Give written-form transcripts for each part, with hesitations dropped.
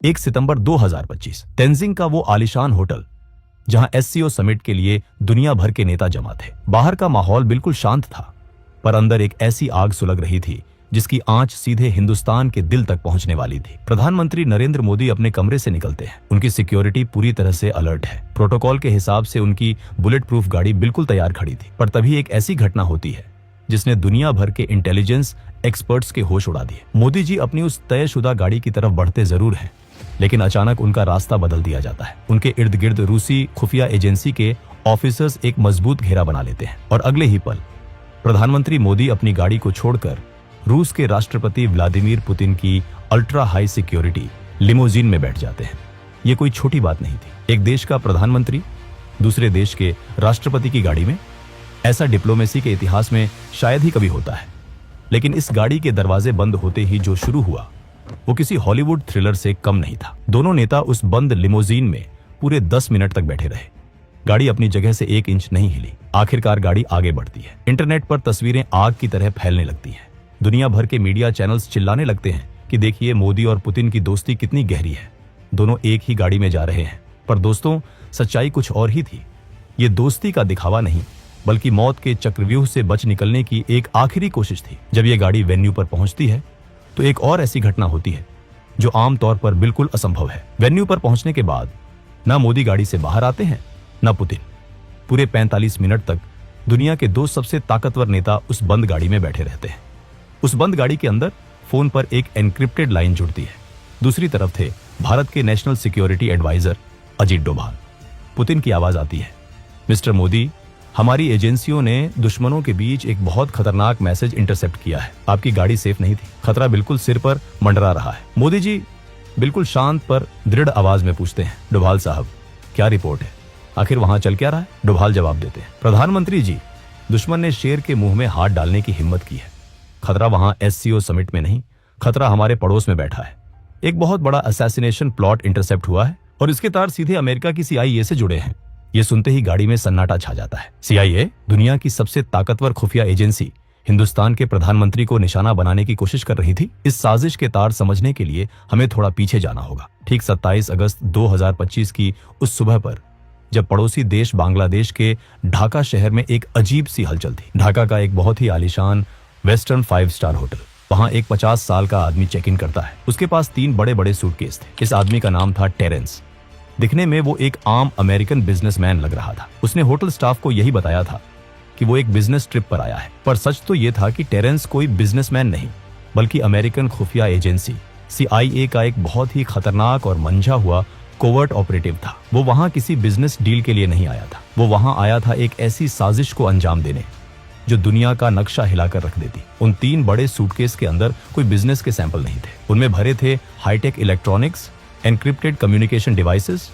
1 सितंबर 2025 तेंजिंग का वो आलीशान होटल जहां एससीओ समिट के लिए दुनिया भर के नेता जमा थे। बाहर का माहौल बिल्कुल शांत था, पर अंदर एक ऐसी आग सुलग रही थी जिसकी आंच सीधे हिंदुस्तान के दिल तक पहुंचने वाली थी। प्रधानमंत्री नरेंद्र मोदी अपने कमरे से निकलते हैं। उनकी सिक्योरिटी पूरी तरह से अलर्ट है। प्रोटोकॉल के हिसाब से उनकी बुलेट प्रूफ गाड़ी बिल्कुल तैयार खड़ी थी। पर तभी एक ऐसी घटना होती है जिसने दुनिया भर के इंटेलिजेंस एक्सपर्ट्स के होश उड़ा दिए। मोदी जी अपनी उस तयशुदा गाड़ी की तरफ बढ़ते जरूर हैं, लेकिन अचानक उनका रास्ता बदल दिया जाता है। उनके इर्द गिर्द रूसी खुफिया एजेंसी के ऑफिसर्स एक मजबूत घेरा बना लेते हैं और अगले ही पल प्रधानमंत्री मोदी अपनी गाड़ी को छोड़कर रूस के राष्ट्रपति व्लादिमीर पुतिन की अल्ट्रा हाई सिक्योरिटी लिमोजीन में बैठ जाते हैं। ये कोई छोटी बात नहीं थी। एक देश का प्रधानमंत्री दूसरे देश के राष्ट्रपति की गाड़ी में, ऐसा डिप्लोमेसी के इतिहास में शायद ही कभी होता है। लेकिन इस गाड़ी के दरवाजे बंद होते ही जो शुरू हुआ वो किसी हॉलीवुड थ्रिलर से कम नहीं था। दोनों नेता उस बंद लिमोजीन में पूरे 10 मिनट तक बैठे रहे। गाड़ी अपनी जगह से 1 इंच नहीं हिली। आखिरकार गाड़ी आगे बढ़ती है। इंटरनेट पर तस्वीरें आग की तरह फैलने लगती हैं। दुनिया भर के मीडिया चैनल्स चिल्लाने लगते हैं कि देखिए मोदी और पुतिन की दोस्ती कितनी गहरी है। दोनों एक ही गाड़ी में जा रहे हैं। पर दोस्तों, सच्चाई कुछ और ही थी। ये दोस्ती का दिखावा नहीं, बल्कि मौत के चक्रव्यूह से बच निकलने की एक आखिरी कोशिश थी। जब ये गाड़ी वेन्यू पर पहुंचती है तो एक और ऐसी घटना होती है जो आमतौर पर बिल्कुल असंभव है। वेन्यू पर पहुंचने के बाद ना मोदी गाड़ी से बाहर आते हैं ना पुतिन। पूरे 45 मिनट तक दुनिया के 2 सबसे ताकतवर नेता उस बंद गाड़ी में बैठे रहते हैं। उस बंद गाड़ी के अंदर फोन पर एक एनक्रिप्टेड लाइन जुड़ती है। दूसरी तरफ थे भारत के national security adviser Ajit Doval. Putin की आवाज आती है, मिस्टर मोदी, हमारी एजेंसियों ने दुश्मनों के बीच एक बहुत खतरनाक मैसेज इंटरसेप्ट किया है। आपकी गाड़ी सेफ नहीं थी। खतरा बिल्कुल सिर पर मंडरा रहा है। मोदी जी बिल्कुल शांत पर दृढ़ आवाज में पूछते हैं, डोभाल साहब, क्या रिपोर्ट है? आखिर वहां चल क्या रहा है? डोभाल जवाब देते हैं, प्रधानमंत्री जी, दुश्मन ने शेर के मुंह में हाथ डालने की हिम्मत की है। खतरा वहां एससीओ समिट में नहीं, खतरा हमारे पड़ोस में बैठा है। एक बहुत बड़ा असैसिनेशन प्लॉट इंटरसेप्ट हुआ है और इसके तार सीधे अमेरिका की सीआईए से जुड़े हैं। ये सुनते ही गाड़ी में सन्नाटा छा जाता है। सीआईए, दुनिया की सबसे ताकतवर खुफिया एजेंसी, हिंदुस्तान के प्रधानमंत्री को निशाना बनाने की कोशिश कर रही थी। इस साजिश के तार समझने के लिए हमें थोड़ा पीछे जाना होगा। ठीक 27 अगस्त 2025 की उस सुबह पर, जब पड़ोसी देश बांग्लादेश के ढाका शहर में एक अजीब सी हलचल थी। ढाका का एक बहुत ही आलीशान वेस्टर्न 5 स्टार होटल। वहां एक 50 साल का आदमी चेक इन करता है। उसके पास 3 बड़े बड़े सूटकेस थे। इस आदमी का नाम था टेरेंस। दिखने में वो एक आम अमेरिकन बिजनेसमैन लग रहा था। उसने होटल स्टाफ को यही बताया था कि वो एक बिजनेस ट्रिप पर आया है। पर सच तो ये था कि टेरेंस कोई बिजनेसमैन नहीं, बल्कि अमेरिकन खुफिया एजेंसी सीआईए का एक बहुत ही खतरनाक और मंझा हुआ कोवर्ट ऑपरेटिव था। वो वहां किसी बिजनेस डील के लिए नहीं आया था। वो वहां आया था एक ऐसी साजिश को अंजाम देने जो दुनिया का नक्शा हिलाकर रख देती। उन 3 बड़े सूटकेस के अंदर कोई बिजनेस के सैंपल नहीं थे। उनमें भरे थे high tech electronics, encrypted communication devices,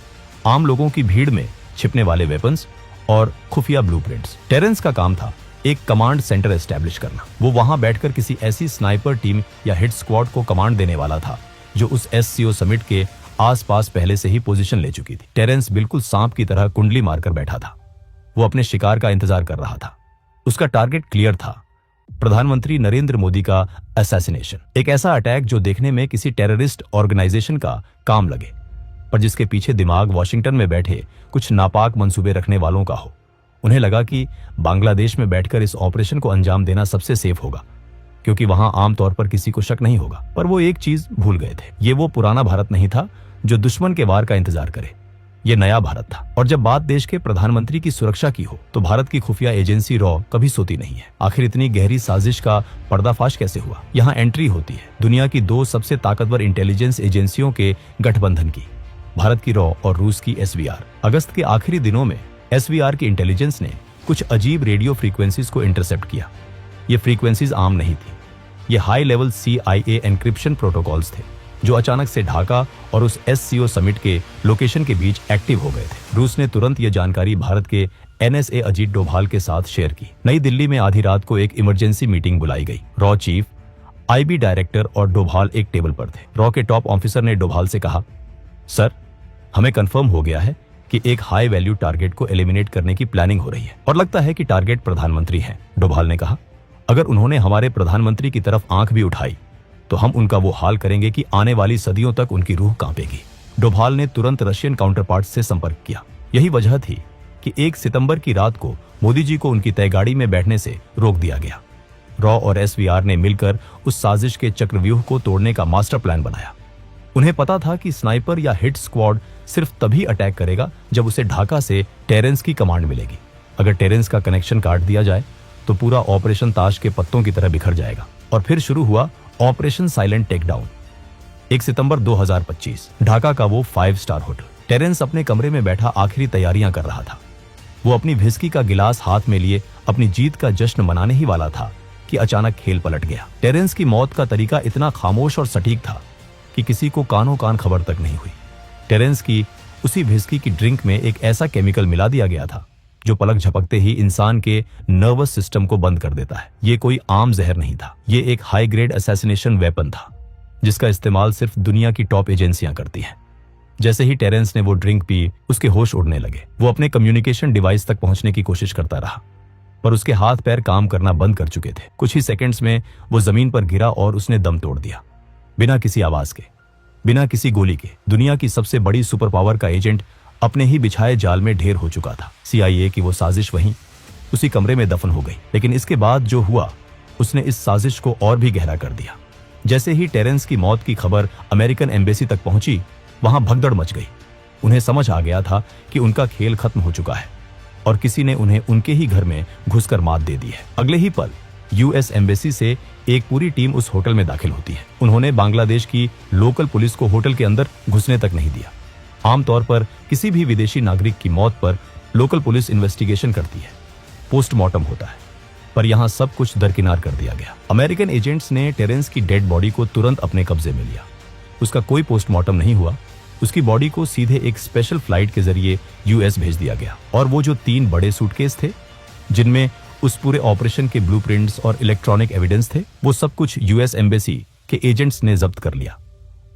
आम लोगों की भीड़ में छिपने वाले वेपन्स और खुफिया ब्लूप्रिंट्स। टेरेंस का काम था एक कमांड सेंटर एस्टेब्लिश करना। वो वहां बैठकर किसी ऐसी स्नाइपर टीम या हिट स्क्वाड को कमांड देने वाला था जो उस एससीओ समिट के आसपास पहले से ही पोजीशन ले चुकी थी। टेरेंस बिल्कुल सांप की तरह कुंडली मारकर बैठा था। वो अपने शिकार का इंतजार कर रहा था। उसका टारगेट क्लियर था, प्रधानमंत्री नरेंद्र मोदी का असैसिनेशन। एक ऐसा अटैक जो देखने में किसी टेररिस्ट ऑर्गेनाइजेशन का काम लगे, पर जिसके पीछे दिमाग वॉशिंगटन में बैठे कुछ नापाक मंसूबे रखने वालों का हो। उन्हें लगा कि बांग्लादेश में बैठकर इस ऑपरेशन को अंजाम देना सबसे सेफ होगा, क्योंकि वहां आमतौर पर किसी को शक नहीं होगा। पर वो एक चीज भूल गए थे, ये वो पुराना भारत नहीं था जो दुश्मन के वार का इंतजार करे। ये नया भारत था। और जब बात देश के प्रधानमंत्री की सुरक्षा की हो तो भारत की खुफिया एजेंसी रॉ कभी सोती नहीं है। आखिर इतनी गहरी साजिश का पर्दाफाश कैसे हुआ? यहाँ एंट्री होती है दुनिया की 2 सबसे ताकतवर इंटेलिजेंस एजेंसियों के गठबंधन की, भारत की रॉ और रूस की एसवीआर। अगस्त के आखिरी दिनों में एसवीआर की इंटेलिजेंस ने कुछ अजीब रेडियो फ्रीक्वेंसीज को इंटरसेप्ट किया। ये फ्रीक्वेंसीज आम नहीं थी। ये high level CIA encryption protocols थे जो अचानक से ढाका और उस एससीओ समिट के लोकेशन के बीच एक्टिव हो गए थे। रूस ने तुरंत ये जानकारी भारत के एनएसए अजीत डोभाल के साथ शेयर की। नई दिल्ली में आधी रात को एक इमरजेंसी मीटिंग बुलाई गई। रॉ चीफ, आईबी डायरेक्टर और डोभाल एक टेबल पर थे। रॉ के टॉप ऑफिसर ने डोभाल से कहा, सर, हमें कंफर्म हो गया है कि एक हाई वैल्यू टारगेट को एलिमिनेट करने की प्लानिंग हो रही है और लगता है कि टारगेट प्रधानमंत्री हैं। डोभाल ने कहा, अगर उन्होंने हमारे प्रधानमंत्री की तरफ आंख भी उठाई तो हम उनका वो हाल करेंगे कि आने वाली सदियों तक उनकी रूह कांपेगी। डोभाल ने तुरंत रशियन काउंटरपार्ट से संपर्क किया। यही वजह थी कि 1 सितंबर की रात को मोदी जी को उनकी तय गाड़ी में बैठने से रोक दिया गया। रॉ और एसवीआर ने मिलकर उस साजिश के चक्रव्यूह को तोड़ने का मास्टर प्लान बनाया। उन्हें पता था कि स्नाइपर या हिट स्क्वाड सिर्फ तभी अटैक करेगा जब उसे ढाका से टेरेंस की कमांड मिलेगी। अगर टेरेंस का कनेक्शन काट दिया जाए तो पूरा ऑपरेशन ताश के पत्तों की तरह बिखर जाएगा। और फिर शुरू हुआ ऑपरेशन साइलेंट टेकडाउन। 1 सितंबर 2025 ढाका का वो 5 स्टार होटल। टेरेंस अपने कमरे में बैठा आखिरी तैयारियां कर रहा था। वो अपनी व्हिस्की का गिलास हाथ में लिए अपनी जीत का जश्न मनाने ही वाला था कि अचानक खेल पलट गया। टेरेंस की मौत का तरीका इतना खामोश और सटीक था कि किसी को कानों कान खबर तक नहीं हुई। टेरेंस की उसी व्हिस्की की ड्रिंक में एक ऐसा केमिकल मिला दिया गया था जो पलक झपकते ही इंसान के नर्वस सिस्टम को बंद कर देता है। ये कोई आम जहर नहीं था, ये एक हाई ग्रेड असैसिनेशन वेपन था जिसका इस्तेमाल सिर्फ दुनिया की टॉप एजेंसियां करती हैं। जैसे ही टेरेंस ने वो ड्रिंक पी, उसके होश उड़ने लगे। वो अपने कम्युनिकेशन डिवाइस तक पहुंचने की कोशिश करता रहा, पर उसके हाथ पैर काम करना बंद कर चुके थे। कुछ ही सेकंड्स में वो जमीन पर गिरा और उसने दम तोड़ दिया, बिना किसी आवाज के, बिना किसी गोली के। दुनिया की सबसे बड़ी सुपर पावर का एजेंट अपने ही बिछाए जाल में ढेर हो चुका था। CIA की वो साजिश वहीं उसी कमरे में दफन हो गई। लेकिन इसके बाद जो हुआ उसने इस साजिश को और भी गहरा कर दिया। जैसे ही टेरेंस की मौत की खबर अमेरिकन एम्बेसी तक पहुंची, वहां भगदड़ मच गई। उन्हें समझ आ गया था कि उनका खेल खत्म हो चुका है और किसी ने उन्हें उनके ही घर में घुसकर मात दे दी है। अगले ही पल US एम्बेसी से एक पूरी टीम उस होटल में दाखिल होती है। उन्होंने बांग्लादेश की लोकल पुलिस को होटल के अंदर घुसने तक नहीं दिया। आमतौर पर किसी भी विदेशी नागरिक की मौत पर लोकल पुलिस इन्वेस्टिगेशन करती है, पोस्टमार्टम होता है, पर यहां सब कुछ दरकिनार कर दिया गया। अमेरिकन एजेंट्स ने टेरेंस की डेड बॉडी को तुरंत अपने कब्जे में लिया। उसका कोई पोस्टमार्टम नहीं हुआ। उसकी बॉडी को सीधे एक स्पेशल फ्लाइट के जरिए US भेज दिया गया। और वो जो 3 बड़े सूटकेस थे जिनमें उस पूरे ऑपरेशन के ब्लूप्रिंट्स और इलेक्ट्रॉनिक एविडेंस थे, वो सब कुछ US एम्बेसी के एजेंट्स ने जब्त कर लिया।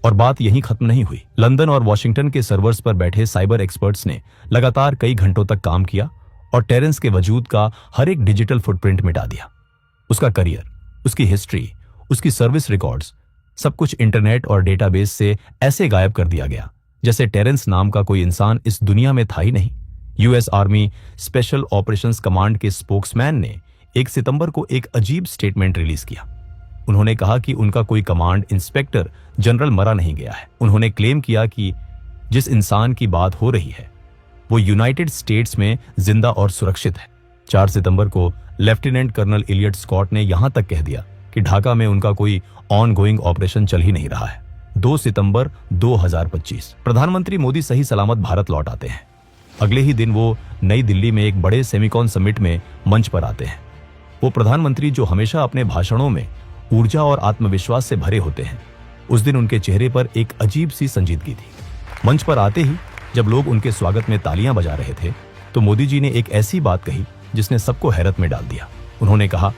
और बात यहीं खत्म नहीं हुई। लंदन और वॉशिंगटन के सर्वर्स पर बैठे साइबर एक्सपर्ट्स ने लगातार कई घंटों तक काम किया और टेरेंस के वजूद का हर एक डिजिटल फुटप्रिंट मिटा दिया। उसका करियर, उसकी हिस्ट्री, उसकी सर्विस रिकॉर्ड्स, सब कुछ इंटरनेट और डेटाबेस से ऐसे गायब कर दिया गया जैसे टेरेंस नाम का कोई इंसान इस दुनिया में था ही नहीं। US army special operations command के स्पोक्समैन ने 1 सितंबर को एक अजीब स्टेटमेंट रिलीज किया। उन्होंने कहा कि उनका कोई कमांड इंस्पेक्टर जनरल मरा नहीं गया है। उन्होंने क्लेम किया कि जिस इंसान की बात हो रही है वो यूनाइटेड स्टेट्स में जिंदा और सुरक्षित है। 4 सितंबर को लेफ्टिनेंट कर्नल इलियट स्कॉट ने यहां तक कह दिया कि ढाका में उनका कोई ऑन गोइंग ऑपरेशन चल ही नहीं रहा है। 2 सितंबर 2025 प्रधानमंत्री मोदी सही सलामत भारत लौट आते हैं। अगले ही दिन वो नई दिल्ली में एक बड़े सेमिकॉन समिट में मंच पर आते हैं। वो प्रधानमंत्री जो हमेशा अपने भाषणों में ऊर्जा और आत्मविश्वास से भरे होते हैं, उस दिन उनके चेहरे पर एक अजीब सी संजीदगी थी। मंच पर आते ही जब लोग उनके स्वागत में तालियां बजा रहे थे तो मोदी जी ने एक ऐसी बात कही जिसने सबको हैरत में डाल दिया। उन्होंने कहा,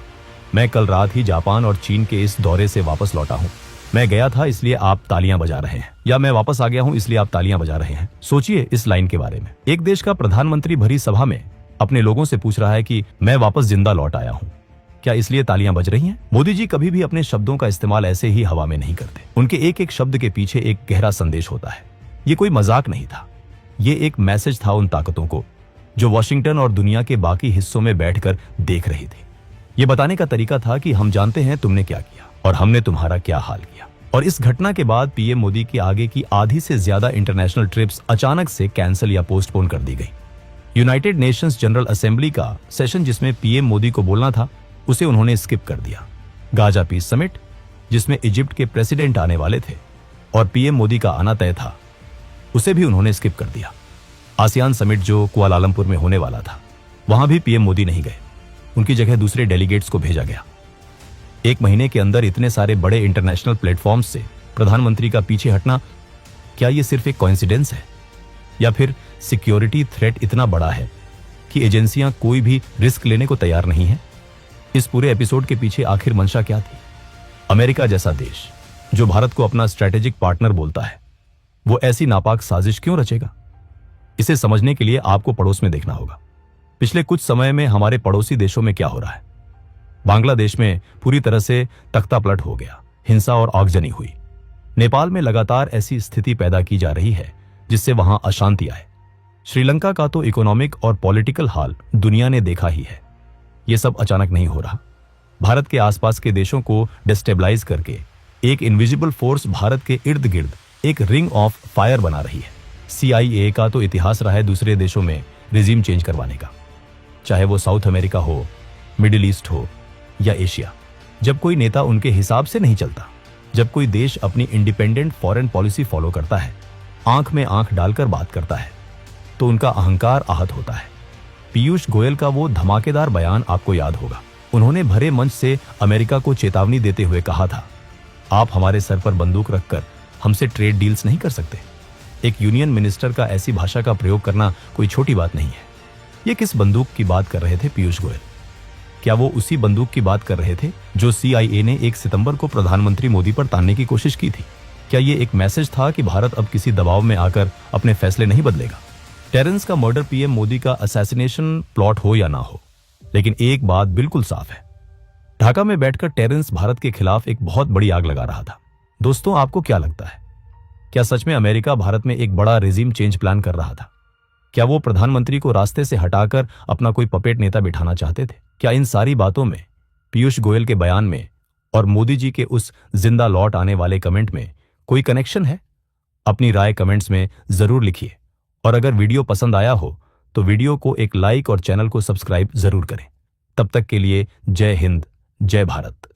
मैं कल रात ही जापान और चीन के इस दौरे से वापस लौटा हूं। मैं गया था इसलिए आप तालियां बजा रहे हैं, या मैं वापस आ गया हूं इसलिए आप तालियां बजा रहे हैं। सोचिए इस लाइन के बारे में। एक देश का प्रधानमंत्री भरी सभा में अपने लोगों से पूछ रहा है कि मैं वापस जिंदा लौट आया हूं, क्या इसलिए तालियां बज रही हैं? मोदी जी कभी भी अपने शब्दों का इस्तेमाल ऐसे ही हवा में नहीं करते। उनके एक एक शब्द के पीछे एक गहरा संदेश होता है। ये कोई मजाक नहीं था, ये एक मैसेज था उन ताकतों को जो वॉशिंगटन और दुनिया के बाकी हिस्सों में बैठकर देख रही थी। ये बताने का तरीका था कि हम जानते हैं तुमने क्या किया और हमने तुम्हारा क्या हाल किया। और इस घटना के बाद पीएम मोदी की आगे की आधी से ज्यादा इंटरनेशनल ट्रिप्स अचानक से कैंसिल या पोस्टपोन कर दी गई। यूनाइटेड नेशंस जनरल असेंबली का सेशन जिसमें पीएम मोदी को बोलना था, उसे उन्होंने स्किप कर दिया। गाजा पीस समिट जिसमें इजिप्ट के प्रेसिडेंट आने वाले थे और पीएम मोदी का आना तय था, उसे भी उन्होंने स्किप कर दिया। आसियान समिट जो कुआलालंपुर में होने वाला था, वहां भी पीएम मोदी नहीं गए। उनकी जगह दूसरे डेलीगेट्स को भेजा गया। 1 महीने के अंदर इतने सारे बड़े इंटरनेशनल प्लेटफॉर्म्स से प्रधानमंत्री का पीछे हटना, क्या ये सिर्फ एक कोइंसिडेंस है या फिर सिक्योरिटी थ्रेट इतना बड़ा है कि एजेंसियां कोई भी रिस्क लेने को तैयार नहीं है? इस पूरे एपिसोड के पीछे आखिर मंशा क्या थी? अमेरिका जैसा देश जो भारत को अपना स्ट्रेटेजिक पार्टनर बोलता है, वो ऐसी नापाक साजिश क्यों रचेगा? इसे समझने के लिए आपको पड़ोस में देखना होगा। पिछले कुछ समय में हमारे पड़ोसी देशों में क्या हो रहा है। बांग्लादेश में पूरी तरह से तख्तापलट हो गया। हिंसा और आगजनी हुई। नेपाल में लगातार ऐसी स्थिति पैदा की जा रही है जिससे वहां अशांति आए। श्रीलंका का तो इकोनॉमिक और पॉलिटिकल हाल दुनिया ने देखा ही है। यह सब अचानक नहीं हो रहा। भारत के आसपास के देशों को डिस्टेबलाइज करके एक इनविजिबल फोर्स भारत के इर्द गिर्द एक रिंग ऑफ फायर बना रही है। CIA का तो इतिहास रहा है दूसरे देशों में रिजीम चेंज करवाने का, चाहे वो साउथ अमेरिका हो, मिडिल ईस्ट हो या एशिया। जब कोई नेता उनके हिसाब से नहीं चलता, जब कोई देश अपनी इंडिपेंडेंट फॉरेन पॉलिसी फॉलो करता है, आंख में आंख डालकर बात करता है, तो उनका अहंकार आहत होता है। पीयूष गोयल का वो धमाकेदार बयान आपको याद होगा। उन्होंने भरे मंच से अमेरिका को चेतावनी देते हुए कहा था, आप हमारे सर पर बंदूक रखकर हमसे ट्रेड डील्स नहीं कर सकते। एक यूनियन मिनिस्टर का ऐसी भाषा का प्रयोग करना कोई छोटी बात नहीं है। ये किस बंदूक की बात कर रहे थे पीयूष गोयल? क्या वो उसी बंदूक की बात कर रहे थे जो CIA ने 1 सितंबर को प्रधानमंत्री मोदी पर तानने की कोशिश की थी? क्या ये एक मैसेज था कि भारत अब किसी दबाव में आकर अपने फैसले नहीं बदलेगा? टेरेंस का मर्डर PM मोदी का असैसिनेशन प्लॉट हो या ना हो, लेकिन एक बात बिल्कुल साफ है, ढाका में बैठकर टेरेंस भारत के खिलाफ एक बहुत बड़ी आग लगा रहा था। दोस्तों, आपको क्या लगता है? क्या सच में अमेरिका भारत में एक बड़ा रेजिम चेंज प्लान कर रहा था? क्या वो प्रधानमंत्री को रास्ते से हटाकर अपना कोई पपेट नेता बिठाना चाहते थे? क्या इन सारी बातों में, पीयूष गोयल के बयान में और मोदी जी के उस जिंदा लौट आने वाले कमेंट में कोई कनेक्शन है? अपनी राय कमेंट्स में जरूर लिखिए और अगर वीडियो पसंद आया हो तो वीडियो को एक लाइक और चैनल को सब्सक्राइब जरूर करें। तब तक के लिए जय हिंद, जय भारत।